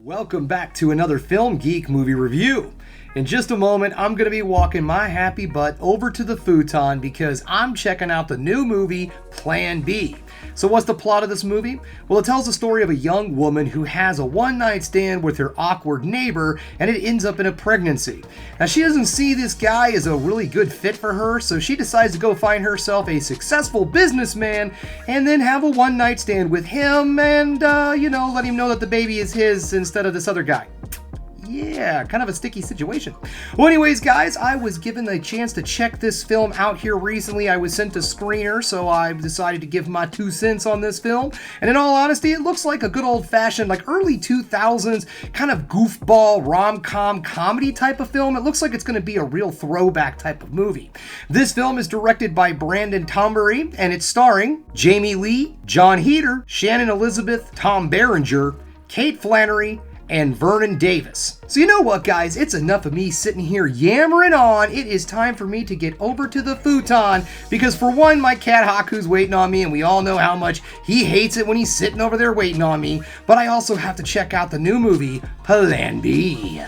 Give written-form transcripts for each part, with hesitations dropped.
Welcome back to another Film Geek movie review. In just a moment, I'm going to be walking my happy butt over to the futon because I'm checking out the new movie, Plan B. So what's the plot of this movie? Well, it tells the story of a young woman who has a one-night stand with her awkward neighbor, and it ends up in a pregnancy. Now, she doesn't see this guy as a really good fit for her, so she decides to go find herself a successful businessman and then have a one-night stand with him and, let him know that the baby is his instead of this other guy. Yeah, kind of a sticky situation. Well, anyways, guys, I was given a chance to check this film out here recently. I was sent a screener, so I decided to give my 2 cents on this film. And in all honesty, it looks like a good old-fashioned, early 2000s kind of goofball, rom-com, comedy type of film. It looks like it's going to be a real throwback type of movie. This film is directed by Brandon Tombury, and it's starring Jamie Lee, John Heder, Shannon Elizabeth, Tom Berenger, Kate Flannery, and Vernon Davis. So you know what, guys? It's enough of me sitting here yammering on. It is time for me to get over to the futon because, for one, my cat Haku's waiting on me, and we all know how much he hates it when he's sitting over there waiting on me. But I also have to check out the new movie, Plan B.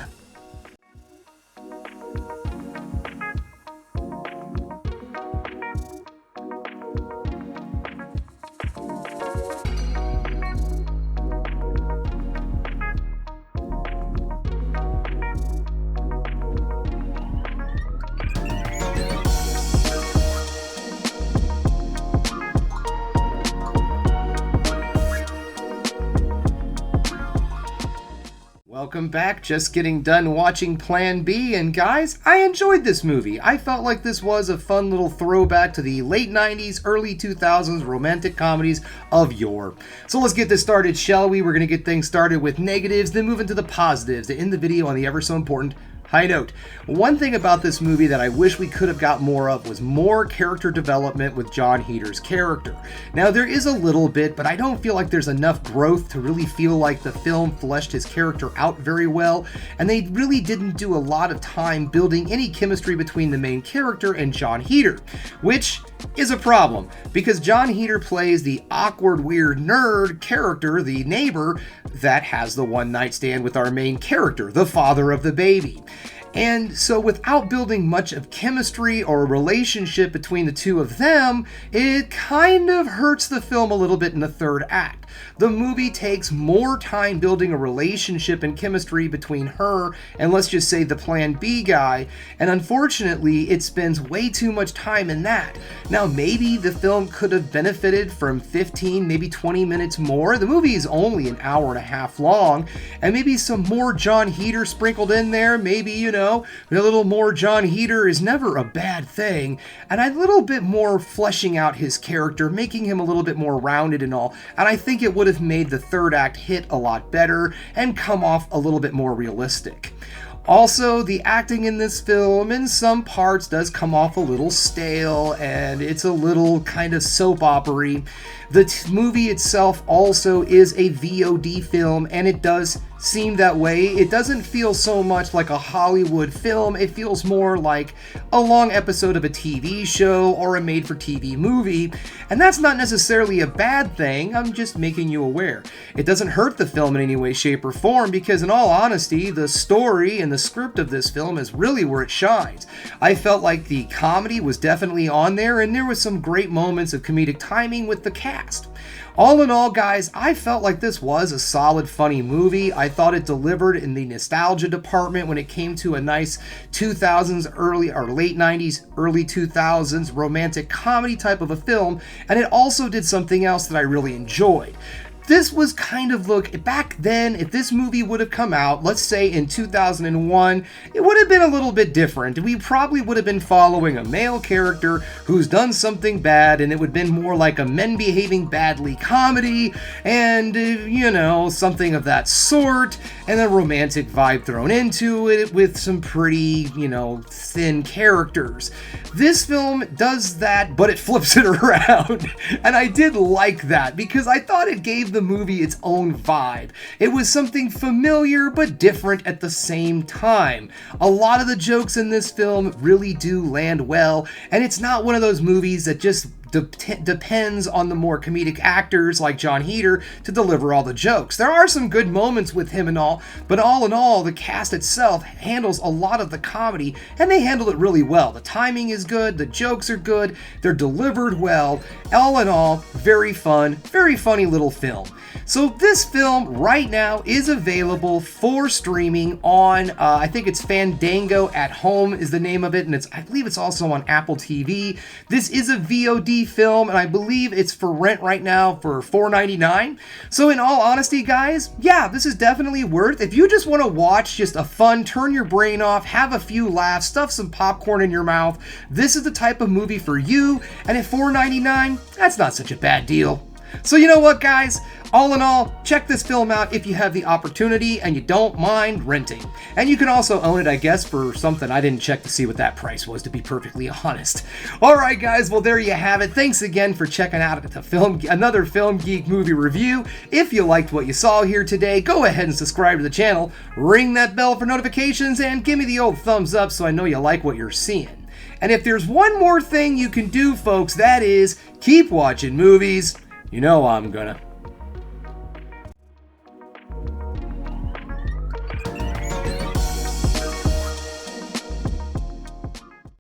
Welcome back. Just getting done watching Plan B, and guys, I enjoyed this movie. I felt like this was a fun little throwback to the late 90s, early 2000s romantic comedies of yore. So let's get this started, shall we? We're going to get things started with negatives, then move into the positives to end the video on the ever so important high note. One thing about this movie that I wish we could have got more of was more character development with John Heder's character. Now, there is a little bit, but I don't feel like there's enough growth to really feel like the film fleshed his character out very well, and they really didn't do a lot of time building any chemistry between the main character and John Heder, which is a problem, because John Heder plays the awkward, weird nerd character, the neighbor, that has the one-night stand with our main character, the father of the baby. And so without building much of chemistry or a relationship between the two of them, it kind of hurts the film a little bit in the third act. The movie takes more time building a relationship and chemistry between her and, let's just say, the Plan B guy, and unfortunately it spends way too much time in that. Now, maybe the film could have benefited from 15, maybe 20 minutes more. The movie is only an hour and a half long, and maybe some more John Heder sprinkled in there. Maybe, a little more John Heder is never a bad thing, and a little bit more fleshing out his character, making him a little bit more rounded and all, and I think it would have made the third act hit a lot better and come off a little bit more realistic. Also, the acting in this film in some parts does come off a little stale, and it's a little kind of soap opera-y. The movie itself also is a VOD film, and it does seem that way. It doesn't feel so much like a Hollywood film. It feels more like a long episode of a TV show or a made-for-TV movie, and that's not necessarily a bad thing. I'm just making you aware. It doesn't hurt the film in any way, shape, or form, because in all honesty, the story and the script of this film is really where it shines. I felt like the comedy was definitely on there, and there was some great moments of comedic timing with the cast. All in all, guys, I felt like this was a solid, funny movie. I thought it delivered in the nostalgia department when it came to a nice 2000s, early or late 90s, early 2000s romantic comedy type of a film, and it also did something else that I really enjoyed. This was kind of, back then, if this movie would have come out, let's say in 2001, it would have been a little bit different. We probably would have been following a male character who's done something bad, and it would have been more like a men behaving badly comedy, and, something of that sort, and a romantic vibe thrown into it with some pretty, thin characters. This film does that, but it flips it around, and I did like that, because I thought it gave the movie its own vibe. It was something familiar but different at the same time. A lot of the jokes in this film really do land well, and it's not one of those movies that just depends on the more comedic actors like John Heder to deliver all the jokes. There are some good moments with him and all, but all in all, the cast itself handles a lot of the comedy, and they handle it really well. The timing is good, the jokes are good, they're delivered well. All in all, very fun, very funny little film. So this film right now is available for streaming on, I think it's Fandango at Home is the name of it, and I believe it's also on Apple TV. This is a VOD film, and I believe it's for rent right now for $4.99. So in all honesty, guys, yeah, this is definitely worth. If you just want to watch just a fun, turn your brain off, have a few laughs, stuff some popcorn in your mouth, this is the type of movie for you, and at $4.99, that's not such a bad deal. So you know what, guys? All in all, check this film out if you have the opportunity and you don't mind renting. And you can also own it, I guess, for something. I didn't check to see what that price was, to be perfectly honest. Alright guys, well there you have it. Thanks again for checking out another Film Geek movie review. If you liked what you saw here today, go ahead and subscribe to the channel, ring that bell for notifications, and give me the old thumbs up so I know you like what you're seeing. And if there's one more thing you can do, folks, that is keep watching movies. You know I'm gonna.